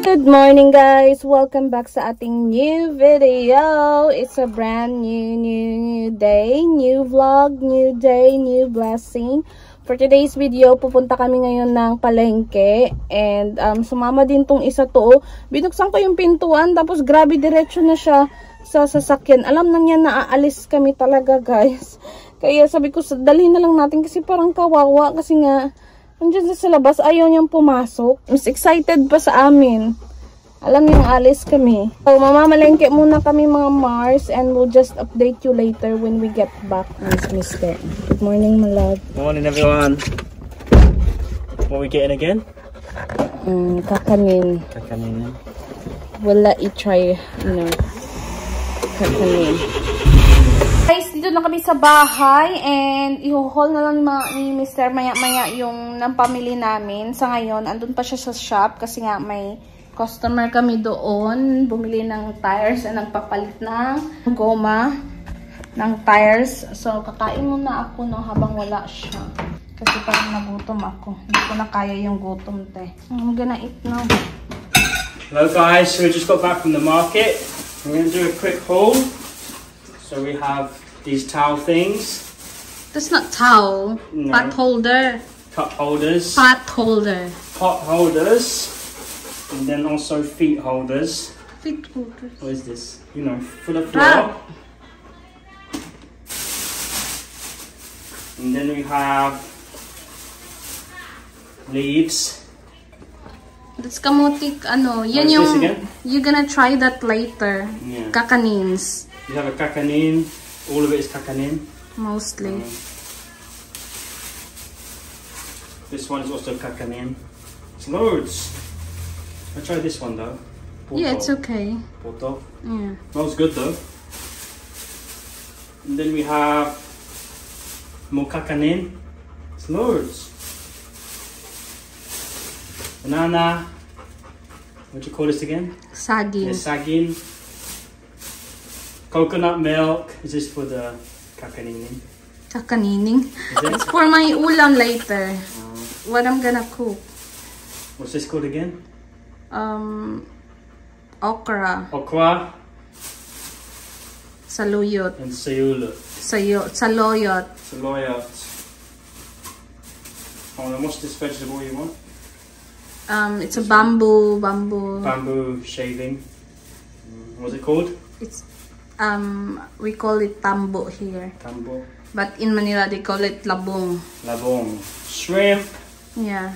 Good morning guys! Welcome back sa ating new video. It's a brand new day, new vlog, new day, new blessing. For today's video, pupunta kami ngayon ng palengke and sumama din tong isa to. Binuksan ko yung pintuan tapos grabe diretso na siya sa sasakyan. Alam na niya na aalis kami talaga guys. Kaya sabi ko dalhin na lang natin kasi parang kawawa kasi nga nandiyan sa labas, ayaw niyang pumasok. Mas excited pa sa amin. Alam niyang alis kami. So, mamamalengke muna kami mga Mars and we'll just update you later when we get back, Mister. Good morning, my love. Good morning, everyone. What are we getting again? Kakanin. Kakanin. We'll let you try, kakanin. Guys, dito na kami sa bahay and i-haul na lang ni Mr. maya-maya yung nampamili namin. Sa ngayon, andun pa siya sa shop kasi nga may customer kami doon. Bumili ng tires at nagpapalit ng goma ng tires. So, kakain muna ako habang wala siya. Kasi parang nagutom ako. Hindi ko na kaya yung gutom, te. I'm gonna eat now. Hello guys, so we just got back from the market. We're going to do a quick haul. So we have these towel things. That's not towel. No. Pot holder. Cup holders. Pot holder. Pot holders. And then also feet holders. Feet holders. What is this? For the floor. And then we have leaves. That's kamutik, yan yung, you're gonna try that later. Yeah. Kakanins. You have a kakanin. All of it is kakanin. Mostly. This one is also kakanin. It's loads. I tried this one though. Porto. Yeah, it's okay. Porto. Yeah. Smells good though. And then we have more kakanin. It's loads. Banana. What do you call this again? Saging. Yeah, saging. Coconut milk. Is this for the kakanining? Kakanining? It's for my ulam later. What I'm gonna cook. What's this called again? Okra. Okra. Saluyot. And sayulot. Saloyot. Saloyot. Oh, and what's this vegetable you want? It's a bamboo. Bamboo shaving. What's it called? It's we call it tambo here. Tambo. But in Manila they call it labong. Labong. Shrimp. Yeah.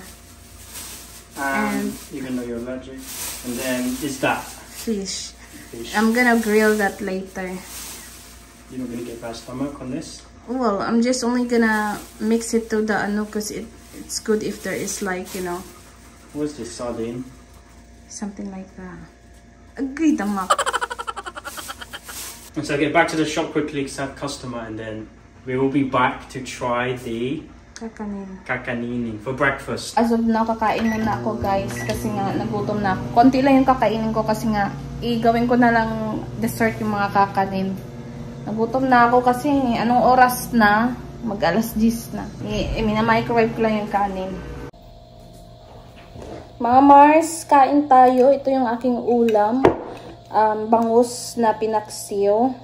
And even though you're allergic. And then is that? Fish. I'm gonna grill that later. You're not gonna get bad stomach on this? Well, I'm just only gonna mix it to the cause it's good if there is What's this, sardine? Something like that. Agreed, And so get back to the shop quickly because I have a customer and then we will be back to try the kakanin for breakfast. As of now, kakain muna ako guys kasi nga nagutom na ako. Konti lang yung kakainin ko kasi nga igawin ko na lang dessert yung mga kakanin. Nagutom na ako kasi anong oras na? Mag-alas 10 na. Mina-microwave ko lang yung kanin. Mga Mars, kain tayo. Ito yung aking ulam. Bangus na pinaksiyo.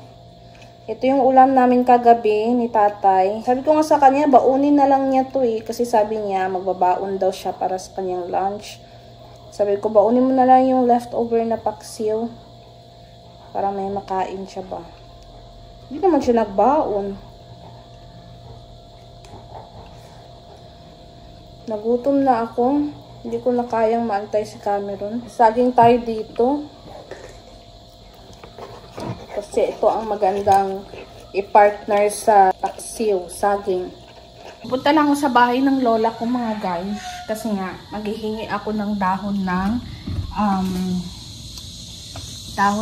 Ito yung ulam namin kagabi ni tatay. Sabi ko nga sa kanya, baunin na lang niya to kasi sabi niya, magbabaon daw siya para sa kanyang lunch. Sabi ko, baunin mo na lang yung leftover na paksiyo. Para may makain siya ba. Hindi naman siya nagbaon. Nagutom na ako. Hindi ko na kayang maantay si Cameron. Saging tayo dito. Kasi ito ang magandang i-partner sa paksiw, saging. Punta lang ako sa bahay ng lola ko mga guys. Kasi nga, maghihingi ako ng dahon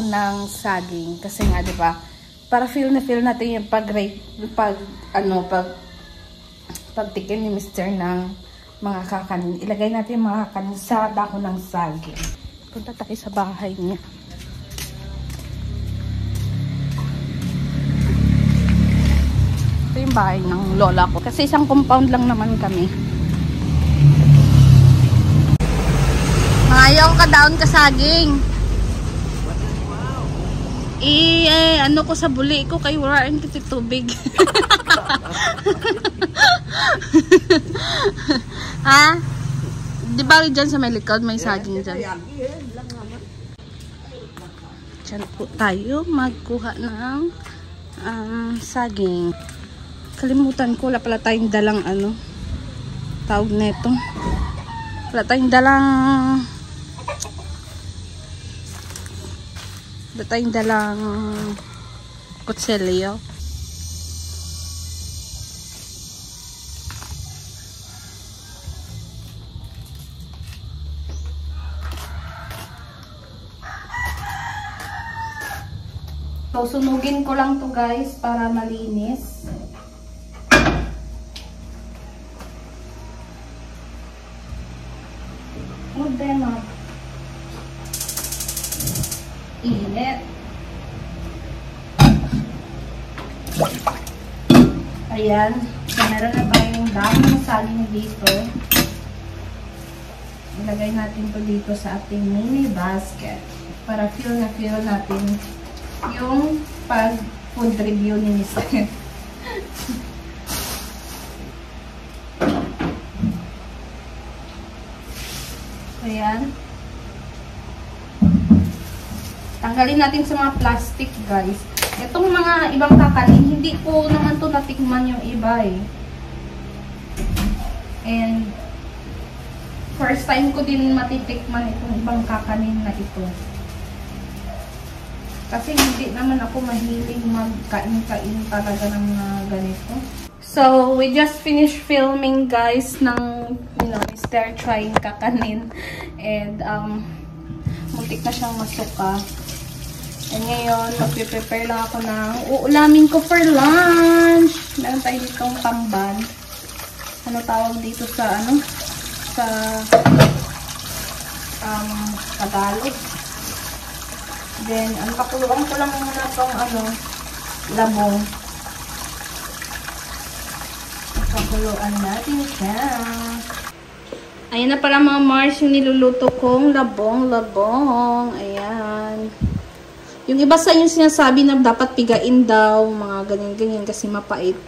ng saging. Kasi nga, di ba? Para feel natin yung pagtikim ni Mr. ng mga kakanin. Ilagay natin yung mga kakanin sa dahon ng saging. Punta tayo sa bahay niya. Ito yung bahay ng lola ko. Kasi isang compound lang naman kami. Ayaw ka down ka saging. Ano ko sa buli ko kay warain kita tubig. Ha? Di ba dyan sa may likod may saging dyan? Diyan po tayo magkuha ng saging. Kalimutan ko, wala pala tayong dalang tawag neto. Wala tayong dalang kutsilyo. So, sunugin ko lang to guys para malinis. Hold them up. Init. Ayan. So, meron na tayong daming saging dito. Ilagay natin to dito sa ating mini basket. Para feel natin yung pag-food review ni Mr. Ayan. Tanggalin natin sa mga plastic, guys. Itong mga ibang kakanin, hindi ko naman to natikman yung iba eh. And first time ko din matitikman itong ibang kakanin na ito. Kasi hindi naman ako mahilig magkain-kain talaga ng mga ganito. So, we just finished filming guys ng, Mr. Trying kakanin. And, muntik na siyang masuka. And ngayon, magpe-prepare lang ako ng uulamin ko for lunch. Meron tayo ditong tamban. Ano tawag dito sa, sa Tagalog. Then, pakuluan ko lang muna itong, labong. Pakuluan natin siya. Ayan na pala mga Mars, yung niluluto kong labong. Ayan. Yung iba sa inyo sinasabi na dapat pigain daw, mga ganyan-ganyan kasi mapait.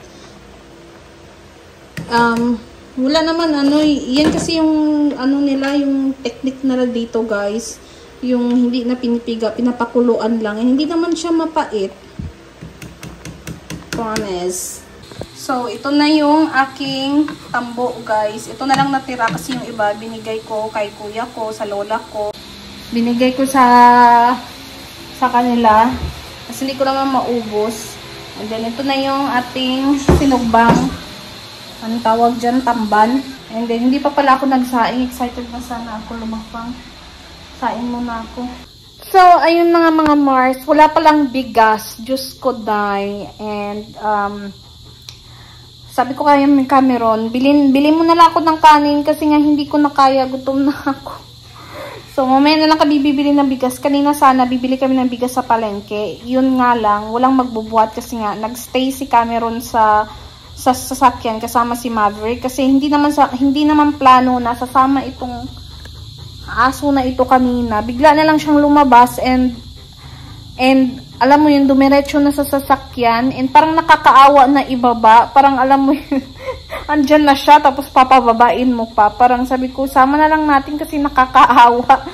Wala naman, yan kasi yung, nila, yung technique nila dito guys. Yung hindi na pinipiga, pinapakuluan lang. Hindi naman siya mapait. Promise. So, ito na yung aking tambo, guys. Ito na lang natira kasi yung iba binigay ko kay kuya ko, sa lola ko. Binigay ko sa kanila. Kasi hindi ko naman maubos. And then, ito na yung ating sinugbang. Anong tawag dyan? Tamban. And then, hindi pa pala ako nagsaing. Excited na sana ako lumapang. Sain muna ako. So, ayun na nga mga Mars. Wala palang bigas. Diyos ko, day. And, sabi ko kaya may Cameron, bilhin mo na lang ako ng kanin kasi nga hindi ko na kaya. Gutom na ako. So, mamaya na lang kami bibili ng bigas. Kanina sana, bibili kami ng bigas sa palengke. Yun nga lang, walang magbubuhat kasi nga, nagstay si Cameron sa sasakyan kasama si Maverick. Kasi hindi naman plano na sasama itong aso na ito kanina. Bigla na lang siyang lumabas and alam mo yun, dumiretso na sa sasakyan and parang nakakaawa na ibaba. Parang alam mo yun, andyan na siya tapos papababain mo pa. Parang sabi ko, sama na lang natin kasi nakakaawa.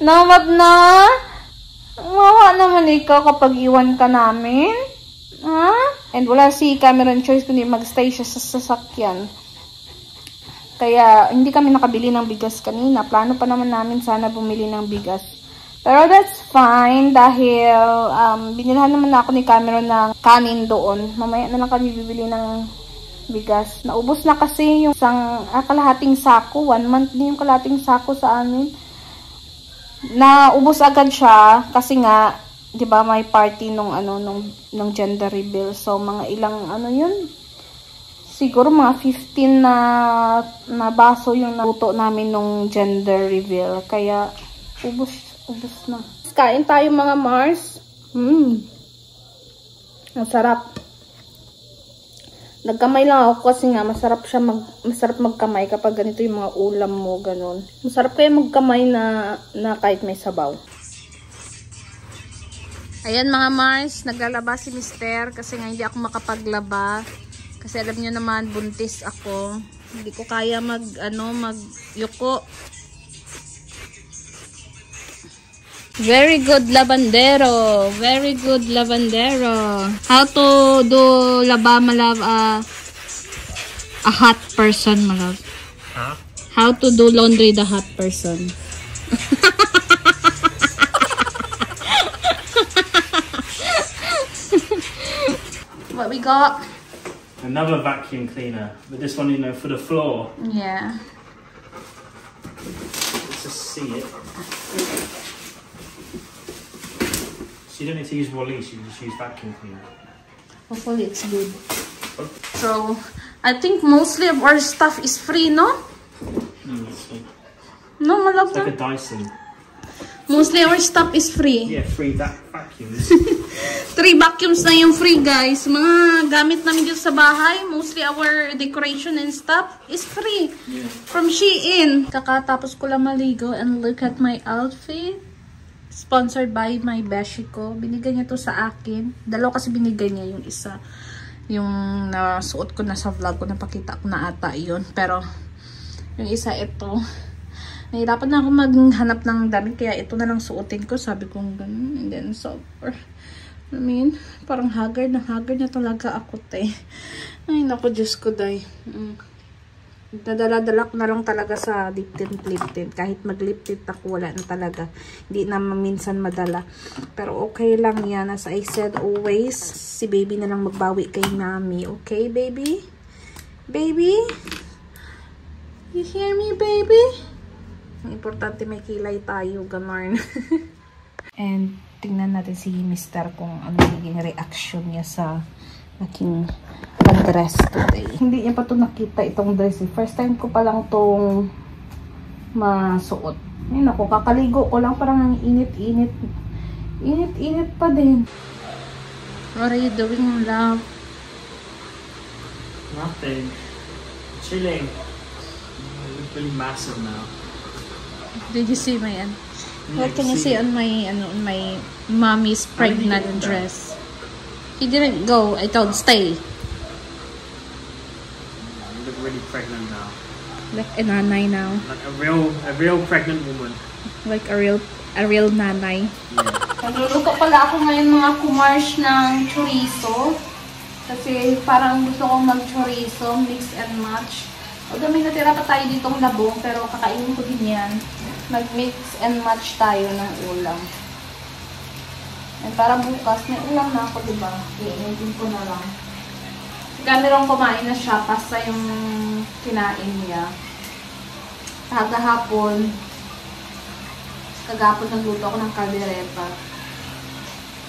Namad na? Mawa naman ikaw kapag iwan ka namin. Ha? And wala si Cameron choice kundi magstay siya sa sasakyan. Kaya, hindi kami nakabili ng bigas kanina. Plano pa naman namin sana bumili ng bigas. Pero that's fine dahil binilhan naman ako ni Cameron ng kanin doon. Mamaya na lang kami bibili ng bigas. Naubos na kasi yung isang kalahating sako. 1 month din yung kalahating sako sa amin. Naubos agad siya kasi nga, 'di ba, may party nung gender reveal. So mga ilang yun? Siguro mga 15 na baso yung naluto namin nung gender reveal. Kaya, ubos na. Kain tayo mga Mars. Ang sarap. Nagkamay lang ako kasi nga masarap magkamay kapag ganito yung mga ulam mo, ganun. Masarap kaya magkamay na kahit may sabaw. Ayan mga Mars, naglalaba si Mister kasi nga hindi ako makapaglaba. Kasi alam niyo naman, buntis ako. Hindi ko kaya magyuko. Very good lavandero. Very good lavandero. How to do laba, my love, a hot person, my love? Huh? How to do laundry the hot person? What we got? Another vacuum cleaner, but this one, you know, for the floor. Yeah. Let's just see it. So you don't need to use release, you just use vacuum cleaner. Hopefully it's good. So, I think mostly of our stuff is free, no? No, my love. It's like a Dyson. Mostly our stuff is free. Yeah, free vacuums. 3 vacuums na yung free, guys. Mga gamit namin dito sa bahay, mostly our decoration and stuff is free. Yeah. From Shein. Kakatapos ko lang maligo and look at my outfit. Sponsored by my beshi ko. Binigay niya to sa akin. Dalawa kasi binigay niya, yung isa. Yung nasuot ko na sa vlog ko, napakita ko na ata yun. Pero, yung isa ito. Nahirapan na ako maghanap ng damit, kaya ito na lang suotin ko. Sabi ko ganun. And then, I mean, parang haggard na talaga ako, te. Ay, naku, Diyos ko, day. Dadala-dala ko na lang talaga sa lip tint. Kahit mag-lip tint ako, wala na talaga. Hindi na minsan madala. Pero okay lang yan. As I said always, si baby na lang magbawi kay mami. Okay, baby? Baby? You hear me, baby? Ang importante may kilay tayo, gamarn. And tingnan natin si Mister kung ano magiging reaction niya sa aking dress today. Hindi niya pa ito nakita itong dress. First time ko pa lang itong masuot. Ayun ako, kakaligo ko lang, parang ang init-init. Init-init pa din. What are you doing, love? Nothing. Chilling. It's really massive now. Did you see my what can you see on my on my mommy's pregnant dress? He didn't go. I told stay. You look really pregnant now. Like a nanay now. Like a real pregnant woman. Like a real nanay. Yeah. Nagluluto pala ako ngayon mga kumarsh ng chorizo. Kasi parang gusto kong mag-chorizo, mix and match. Although may natira pa tayo ditong labong, pero kakainin ko din yan. Mag-mix and match tayo ng ulam. And para bukas, may ulam na ako, diba? Iinigin ko na lang. Kamerong kumain na siya, pasta yung kinain niya. Kagahapon nagluto ako ng kaldereta.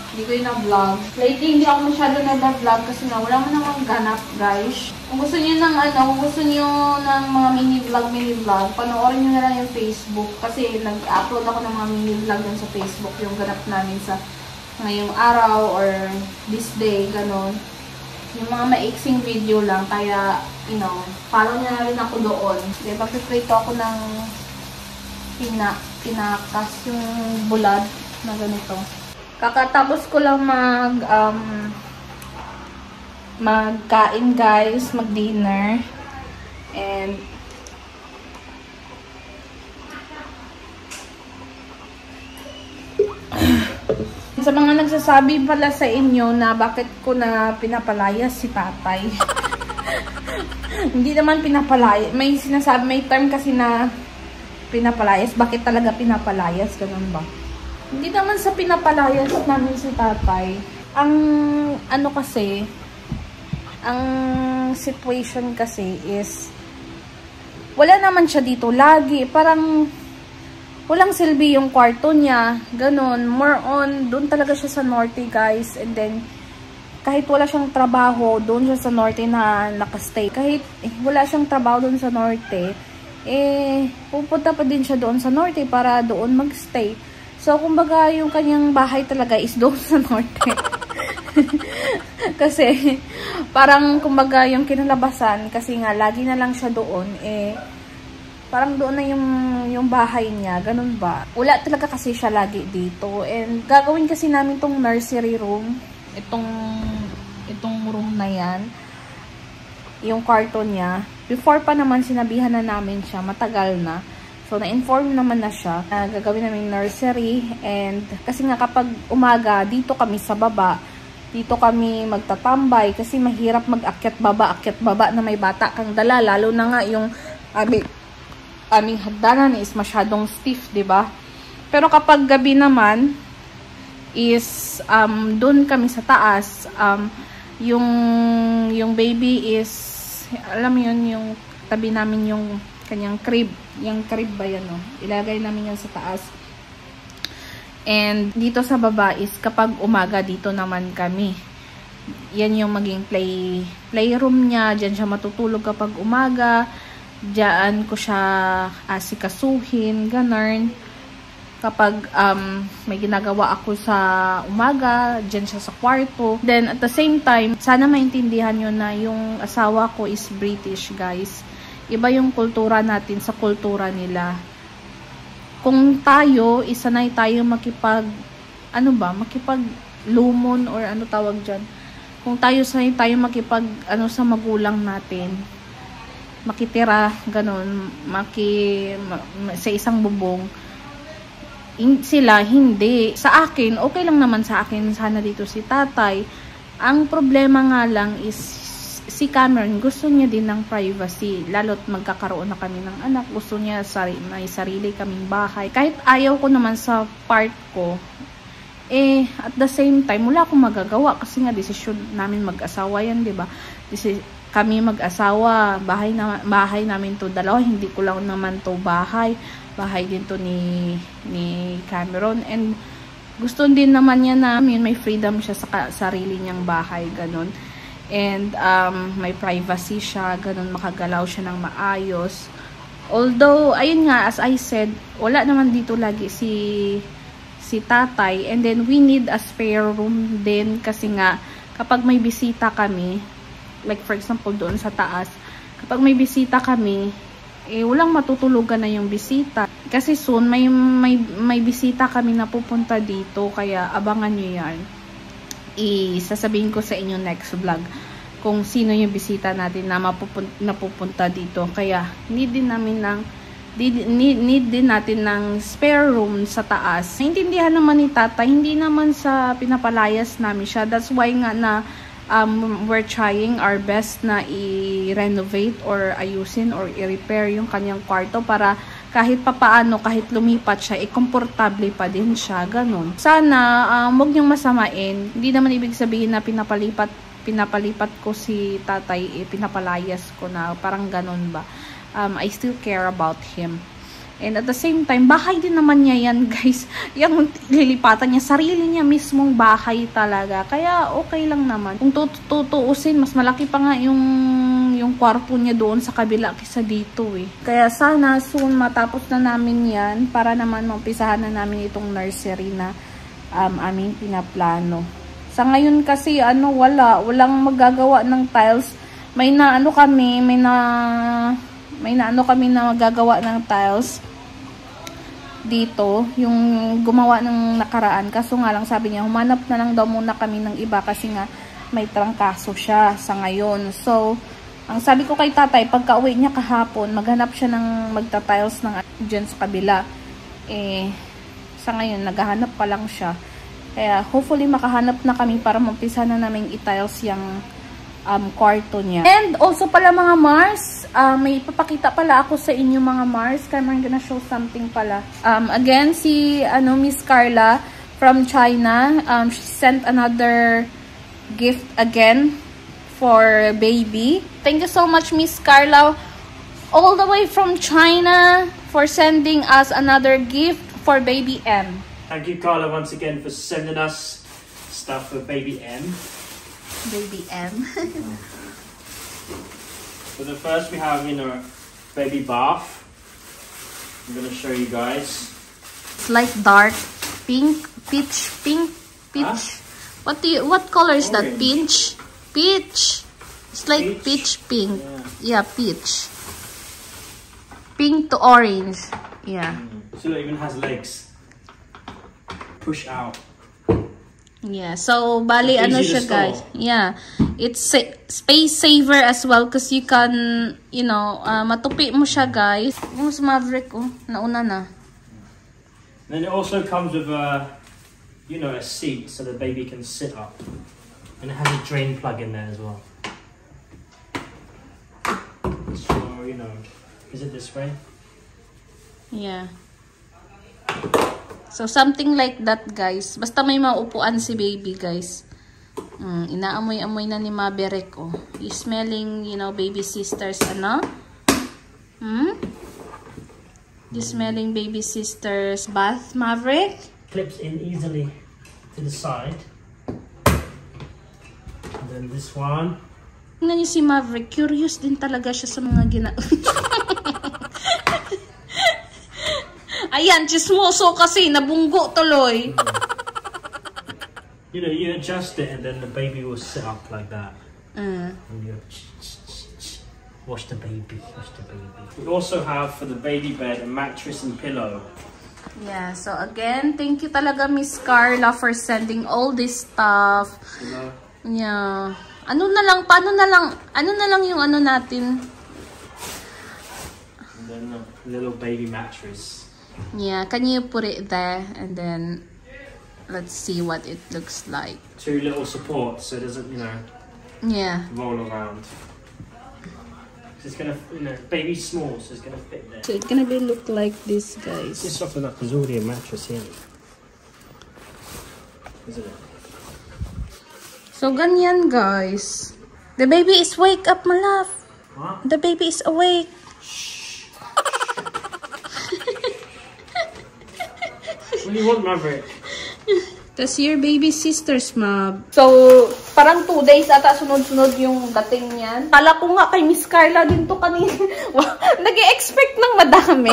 Hindi ko yung na-vlog. Lately, hindi ako masyado na-vlog kasi nga wala mo namang ganap, guys. Kung gusto niyo ng kung gusto niyo ng mga mini-vlog, panoorin niyo na lang yung Facebook. Kasi nag-upload ako ng mga mini-vlog dun sa Facebook, yung ganap namin sa ngayong araw or this day, ganon. Yung mga maiksing video lang, kaya, follow niyo na rin ako doon. Diba, piprito ako ng pinakas, yung bulad na ganito. Kakatapos ko lang magkain, guys, mag-dinner. And sa mga nagsasabi pala sa inyo na bakit ko na pinapalayas si tatay. Hindi naman pinapalayas. May sinasabi, may term kasi na pinapalayas. Bakit talaga pinapalayas? Ganun ba? Hindi naman sa pinapalayas namin si tatay. Ang ang situation kasi is wala naman siya dito lagi. Parang walang silbi yung kwarto niya. Ganon. More on, doon talaga siya sa norte, guys. And then, kahit wala siyang trabaho, doon siya sa norte na nakastay. Kahit wala siyang trabaho doon sa norte, pupunta pa din siya doon sa norte para doon magstay. So, kumbaga, yung kanyang bahay talaga is doon sa norte. Kasi, parang kumbaga yung kinalabasan, kasi nga, lagi na lang siya doon, parang doon na yung bahay niya, ganun ba? Wala talaga kasi siya lagi dito. And gagawin kasi namin tong nursery room, itong room na yan, yung kwarto niya. Before pa naman, sinabihan na namin siya, matagal na. So, na-inform naman na siya na gagawin namin nursery. And kasi nga kapag umaga, dito kami sa baba. Dito kami magtatambay kasi mahirap mag-akyat baba na may bata kang dala. Lalo na nga yung aming hagdanan is masyadong stiff, diba? Pero kapag gabi naman is doon kami sa taas. Yung baby is, alam mo yun, yung tabi namin yung kanyang crib. Yung crib ba yan, no? Ilagay namin yan sa taas. And dito sa baba is kapag umaga, dito naman kami. Yan yung maging playroom niya. Diyan siya matutulog kapag umaga. Diyan ko siya asikasuhin, ganun. Kapag may ginagawa ako sa umaga, diyan siya sa kwarto. Then at the same time, sana maintindihan nyo na yung asawa ko is British, guys. Iba yung kultura natin sa kultura nila. Kung tayo, isanay tayo lumon or ano tawag dyan. Kung tayo sanay tayo sa magulang natin, makitira, ganun, sa isang bubong, sila, hindi. Sa akin, okay lang naman sa akin, sana dito si tatay. Ang problema nga lang is, si Cameron, gusto niya din ng privacy. Lalo't magkakaroon na kami ng anak. Gusto niya may sarili kaming bahay. Kahit ayaw ko naman sa part ko, at the same time, wala akong magagawa. Kasi nga, desisyon namin mag-asawa yan, diba? Kami mag-asawa, bahay namin to dalawa. Hindi ko lang naman to bahay. Bahay din to ni Cameron. And gusto din naman niya na may freedom siya sa sarili niyang bahay. Ganon. And may privacy siya, ganun, makagalaw siya ng maayos. Although, ayun nga, as I said, wala naman dito lagi si tatay. And then, we need a spare room din kasi nga, kapag may bisita kami, like for example, doon sa taas, kapag may bisita kami, walang matutulugan na yung bisita. Kasi soon, may bisita kami na pupunta dito, kaya abangan nyo yan. Sasabihin ko sa inyo next vlog kung sino yung bisita natin na napupunta dito. Kaya need din natin ng spare room sa taas. Naintindihan naman ni tata, hindi naman sa pinapalayas namin siya. That's why nga na we're trying our best na i-renovate or ayusin or i-repair yung kanyang kwarto para kahit papaano, kahit lumipat siya, komportable pa din siya, ganun. Sana, huwag niyong masamain. Hindi naman ibig sabihin na pinapalipat ko si tatay, pinapalayas ko na, parang ganun ba. I still care about him. And at the same time, bahay din naman niya yan, guys. Yung lilipatan niya, sarili niya mismong bahay talaga. Kaya okay lang naman. Kung tutuusin, mas malaki pa nga yung kwarto niya doon sa kabila kaysa dito eh. Kaya sana soon matapos na namin yan para naman maumpisahan na namin itong nursery na aming pinaplano. Sa ngayon kasi walang magagawa ng tiles. May naano kami na magagawa ng tiles dito, yung gumawa ng nakaraan. Kaso nga lang sabi niya, humanap na lang daw muna kami ng iba kasi nga may trangkaso siya sa ngayon. So, ang sabi ko kay tatay, pagka uwi niya kahapon, maghanap siya ng magta-tiles ng dyan sa kabila. Sa ngayon, naghahanap pa lang siya. Kaya, hopefully, makahanap na kami para mampisa na namin i-tiles yung kwarto niya. And also pala mga Mars, may ipapakita pala ako sa inyo mga Mars. Kaya I'm gonna show something pala. Again, si Miss Carla from China, she sent another gift again for baby. Thank you so much, Miss Carla, all the way from China, for sending us another gift for baby M. Thank you, Carla, once again for sending us stuff for baby M. Baby M. So the first we have, baby bath. I'm going to show you guys. It's like dark pink, peach, What color is that? Orange. Peach? Peach. It's like peach pink. Yeah, peach. Pink to orange. Yeah. So it even has legs. Push out. Yeah. So bali It's ano easy to siya guys. store. Yeah. It's space saver as well because you can, you know, matupi mo siya guys. Yung sa Maverick nauna na. Then it also comes with a, you know, a seat so the baby can sit up. And it has a drain plug in there as well. So, you know, is it this way? Yeah. So, something like that, guys. Basta may maupuan si baby, guys. Inaamoy-amoy na ni Maverick, oh. He's smelling, you know, baby sister's, ano? He's smelling baby sister's bath, Maverick. Clips in easily to the side. And then this one. Tingnan niyo si Maverick. Curious din talaga siya sa mga Ayan, chismoso kasi. Nabunggo tuloy. You know, you adjust it and then the baby will sit up like that. And you wash the baby, wash the baby. We also have for the baby bed a mattress and pillow. Yeah, so again, thank you talaga Miss Carla for sending all this stuff. Hello. Yeah. Ano na lang yung ano natin? And then a little baby mattress. Yeah, can you put it there and then let's see what it looks like. 2 little supports so it doesn't, you know, roll around. So it's gonna, you know, baby's small, so it's gonna fit there. So it's gonna be look like this, guys. It's soft enough. There's already a mattress here, isn't it? So ganyan, guys. The baby is wake up, my love. What? The baby is awake. What do you want, Maverick? That's your baby sister's, Mab. So, parang 2 days ata sunod-sunod yung dating niyan. Kala ko nga kay Miss Carla din to kanina. Nag-e-expect ng madami.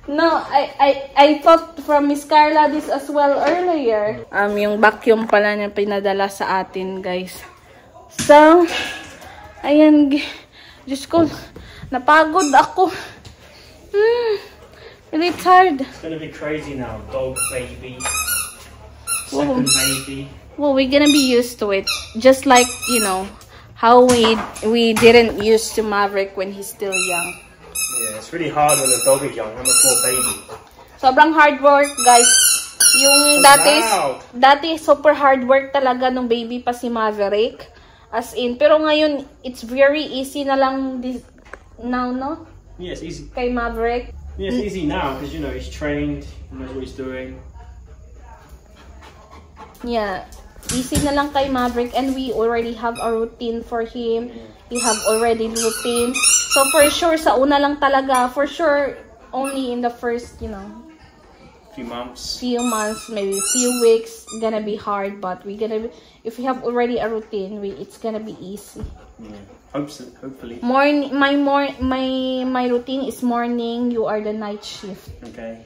No, I thought from Miss Carla this as well earlier. Yung vacuum pala niya pinadala sa atin, guys. So, ayan, Diyos ko, napagod ako. Really tired. It's gonna be crazy now. Dog baby, second baby. Well, we're gonna be used to it. Just like, you know, how we didn't used to Maverick when he's still young. Yeah, it's really hard when the dog is young. I'm a poor baby. Sobrang hard work, guys. Yung dati super hard work talaga nung baby pa si Maverick. As in, pero ngayon, it's very easy na lang now, no? Yeah, it's easy. Kay Maverick. Yeah, it's easy now because, you know, he's trained, he knows what he's doing. Yeah, easy na lang kay Maverick and we already have a routine for him. We have already routine. So for sure, sa una lang talaga, for sure, only in the first, you know, Few months, maybe few weeks, gonna be hard, but if we have already a routine, it's gonna be easy. Yeah, hopefully. My routine is morning. You are the night shift. Okay.